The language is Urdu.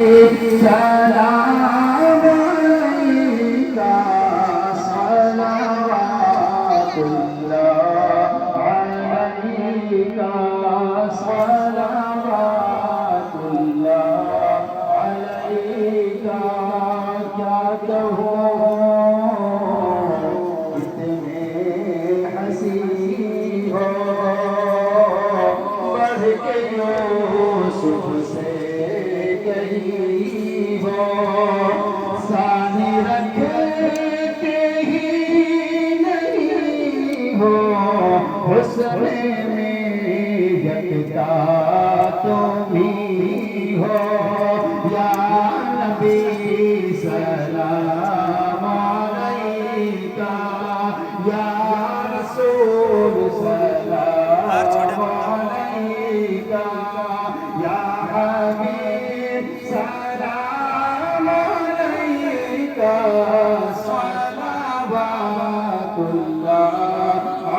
سلام عليك صلوات الله عليك صلوات الله عليك کیا کہوں اتنے حسین ہو بڑھ کے یوسف سے کہیں ہو ثانی رکھتے ہی نہیں ہو حسن میں یکتا تم ہی ہو یا نبی سلام علیکہ یا رسول سلام علیکہ یا حبیب سلام علیکہ صلوات اللہ